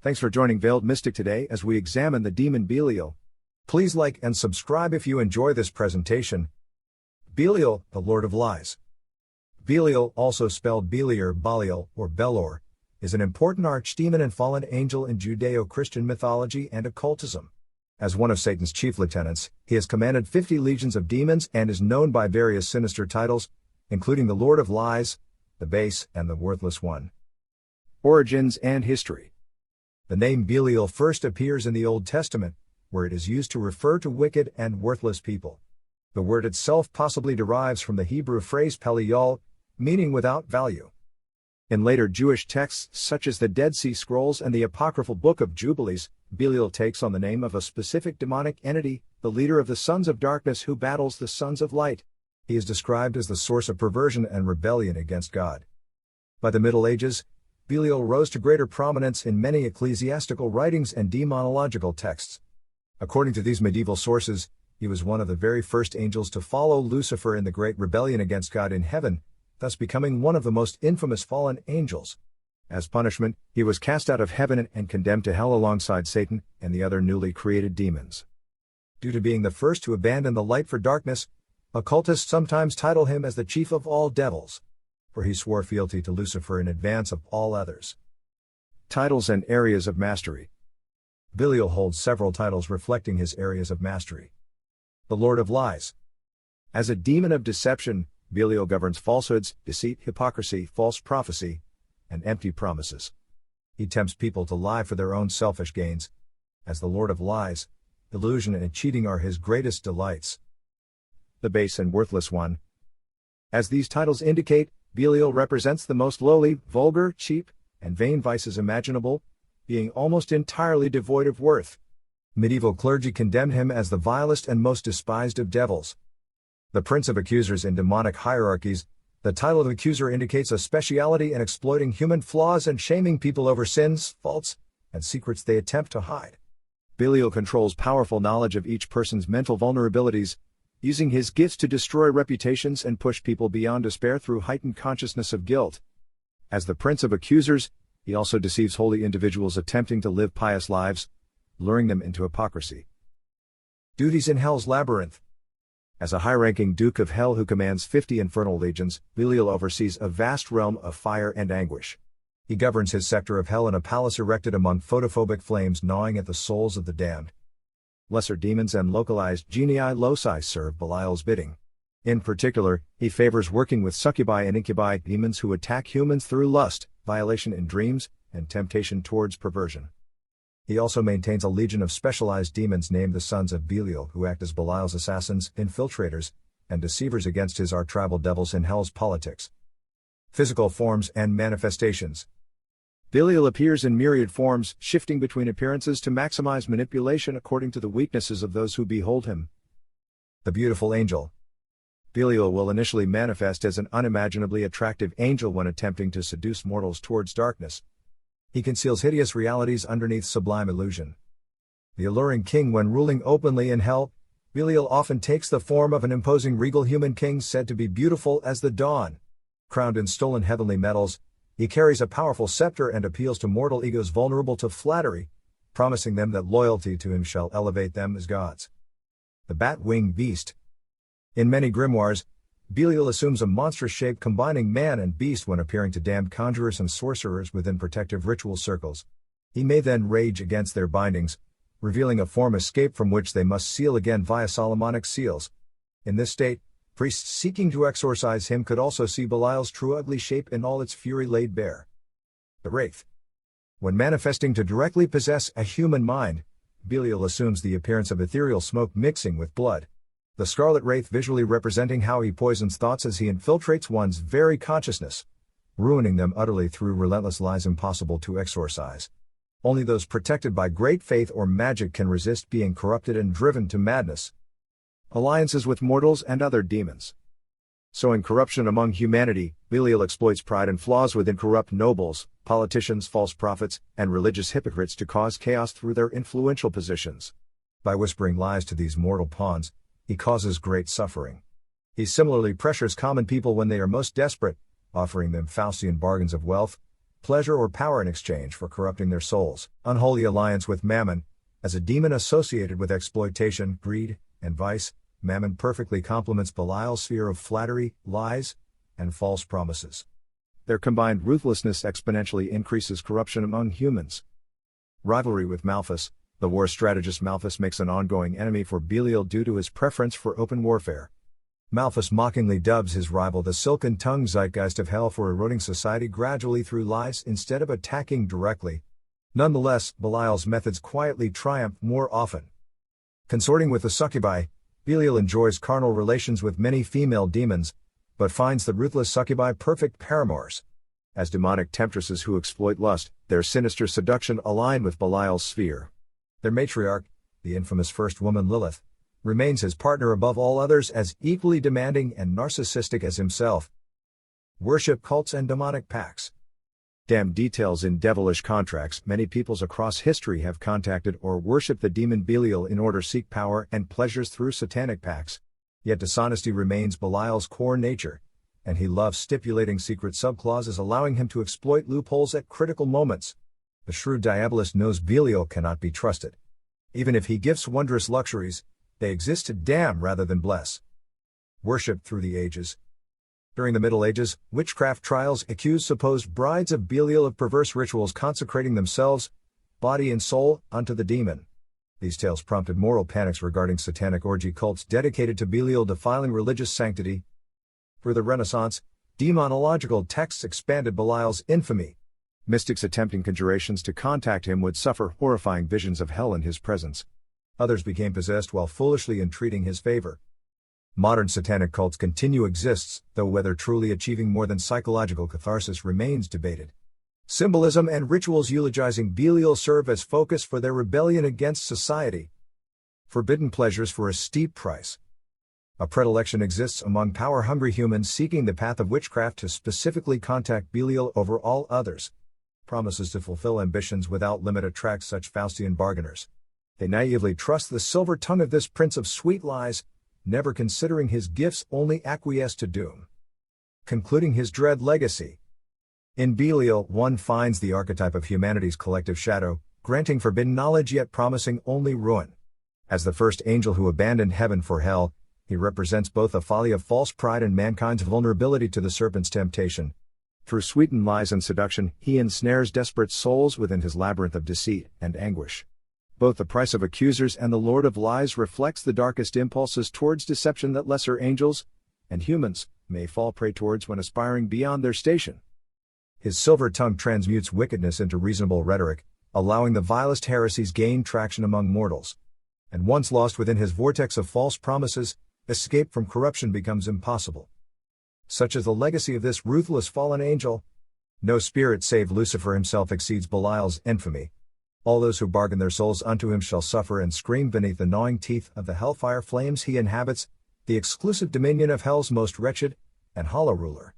Thanks for joining Veiled Mystic today as we examine the demon Belial. Please like and subscribe if you enjoy this presentation. Belial, the Lord of Lies. Belial, also spelled Belial or Belor, is an important archdemon and fallen angel in Judeo-Christian mythology and occultism. As one of Satan's chief lieutenants, he has commanded 50 legions of demons and is known by various sinister titles, including the Lord of Lies, the Base, and the Worthless One. Origins and history. The name Belial first appears in the Old Testament, where it is used to refer to wicked and worthless people. The word itself possibly derives from the Hebrew phrase Belial, meaning without value. In later Jewish texts such as the Dead Sea Scrolls and the apocryphal Book of Jubilees, Belial takes on the name of a specific demonic entity, the leader of the sons of darkness who battles the sons of light. He is described as the source of perversion and rebellion against God. By the Middle Ages, Belial rose to greater prominence in many ecclesiastical writings and demonological texts. According to these medieval sources, he was one of the very first angels to follow Lucifer in the great rebellion against God in heaven, thus becoming one of the most infamous fallen angels. As punishment, he was cast out of heaven and condemned to hell alongside Satan and the other newly created demons. Due to being the first to abandon the light for darkness, occultists sometimes title him as the chief of all devils, for he swore fealty to Lucifer in advance of all others. Titles and areas of mastery. Belial holds several titles reflecting his areas of mastery. The Lord of Lies. As a demon of deception, Belial governs falsehoods, deceit, hypocrisy, false prophecy, and empty promises. He tempts people to lie for their own selfish gains. As the Lord of Lies, illusion and cheating are his greatest delights. The Base and Worthless One. As these titles indicate, Belial represents the most lowly, vulgar, cheap, and vain vices imaginable, being almost entirely devoid of worth. Medieval clergy condemned him as the vilest and most despised of devils. The prince of accusers in demonic hierarchies, the title of accuser indicates a speciality in exploiting human flaws and shaming people over sins, faults, and secrets they attempt to hide. Belial controls powerful knowledge of each person's mental vulnerabilities, using his gifts to destroy reputations and push people beyond despair through heightened consciousness of guilt. As the prince of accusers, he also deceives holy individuals attempting to live pious lives, luring them into hypocrisy. Duties in Hell's Labyrinth. As a high-ranking Duke of Hell who commands 50 infernal legions, Belial oversees a vast realm of fire and anguish. He governs his sector of hell in a palace erected among photophobic flames gnawing at the souls of the damned. Lesser demons and localized genii loci serve Belial's bidding. In particular, he favors working with succubi and incubi, demons who attack humans through lust, violation in dreams, and temptation towards perversion. He also maintains a legion of specialized demons named the Sons of Belial who act as Belial's assassins, infiltrators, and deceivers against his arch-rival devils in hell's politics. Physical forms and manifestations. Belial appears in myriad forms, shifting between appearances to maximize manipulation according to the weaknesses of those who behold him. The Beautiful Angel. Belial will initially manifest as an unimaginably attractive angel when attempting to seduce mortals towards darkness. He conceals hideous realities underneath sublime illusion. The alluring king when ruling openly in hell, Belial often takes the form of an imposing regal human king said to be beautiful as the dawn. Crowned in stolen heavenly metals, he carries a powerful scepter and appeals to mortal egos vulnerable to flattery, promising them that loyalty to him shall elevate them as gods. The Bat-Winged Beast. In many grimoires, Belial assumes a monstrous shape combining man and beast when appearing to damned conjurers and sorcerers within protective ritual circles. He may then rage against their bindings, revealing a form escape from which they must seal again via Solomonic seals. In this state, priests seeking to exorcise him could also see Belial's true ugly shape in all its fury laid bare. The Wraith. When manifesting to directly possess a human mind, Belial assumes the appearance of ethereal smoke mixing with blood. The Scarlet Wraith visually representing how he poisons thoughts as he infiltrates one's very consciousness, ruining them utterly through relentless lies impossible to exorcise. Only those protected by great faith or magic can resist being corrupted and driven to madness. Alliances with mortals and other demons. Sowing corruption among humanity, Belial exploits pride and flaws within corrupt nobles, politicians, false prophets, and religious hypocrites to cause chaos through their influential positions. By whispering lies to these mortal pawns, he causes great suffering. He similarly pressures common people when they are most desperate, offering them Faustian bargains of wealth, pleasure or power in exchange for corrupting their souls. Unholy alliance with Mammon, as a demon associated with exploitation, greed, and vice, Mammon perfectly complements Belial's sphere of flattery, lies, and false promises. Their combined ruthlessness exponentially increases corruption among humans. Rivalry with Malthus. The war strategist Malthus makes an ongoing enemy for Belial due to his preference for open warfare. Malthus mockingly dubs his rival the silken-tongued zeitgeist of hell for eroding society gradually through lies instead of attacking directly. Nonetheless, Belial's methods quietly triumph more often. Consorting with the succubi, Belial enjoys carnal relations with many female demons, but finds the ruthless succubi perfect paramours. As demonic temptresses who exploit lust, their sinister seduction align with Belial's sphere. Their matriarch, the infamous first woman Lilith, remains his partner above all others as equally demanding and narcissistic as himself. Worship cults and demonic pacts. Damned details in devilish contracts. Many peoples across history have contacted or worshipped the demon Belial in order to seek power and pleasures through satanic pacts. Yet dishonesty remains Belial's core nature, and he loves stipulating secret subclauses allowing him to exploit loopholes at critical moments. The shrewd diabolist knows Belial cannot be trusted. Even if he gifts wondrous luxuries, they exist to damn rather than bless. Worship through the ages. During the Middle Ages, witchcraft trials accused supposed brides of Belial of perverse rituals consecrating themselves, body and soul, unto the demon. These tales prompted moral panics regarding satanic orgy cults dedicated to Belial defiling religious sanctity. For the Renaissance, demonological texts expanded Belial's infamy. Mystics attempting conjurations to contact him would suffer horrifying visions of hell in his presence. Others became possessed while foolishly entreating his favor. Modern satanic cults continue exists, though whether truly achieving more than psychological catharsis remains debated. Symbolism and rituals eulogizing Belial serve as focus for their rebellion against society. Forbidden pleasures for a steep price. A predilection exists among power-hungry humans seeking the path of witchcraft to specifically contact Belial over all others. Promises to fulfill ambitions without limit attract such Faustian bargainers. They naively trust the silver tongue of this prince of sweet lies, never considering his gifts only acquiesce to doom. Concluding his dread legacy. In Belial, one finds the archetype of humanity's collective shadow, granting forbidden knowledge yet promising only ruin. As the first angel who abandoned heaven for hell, he represents both the folly of false pride and mankind's vulnerability to the serpent's temptation. Through sweetened lies and seduction, he ensnares desperate souls within his labyrinth of deceit and anguish. Both the price of accusers and the Lord of Lies reflects the darkest impulses towards deception that lesser angels, and humans, may fall prey towards when aspiring beyond their station. His silver tongue transmutes wickedness into reasonable rhetoric, allowing the vilest heresies gain traction among mortals. And once lost within his vortex of false promises, escape from corruption becomes impossible. Such is the legacy of this ruthless fallen angel. No spirit save Lucifer himself exceeds Belial's infamy. All those who bargain their souls unto him shall suffer and scream beneath the gnawing teeth of the hellfire flames he inhabits, the exclusive dominion of hell's most wretched and hollow ruler.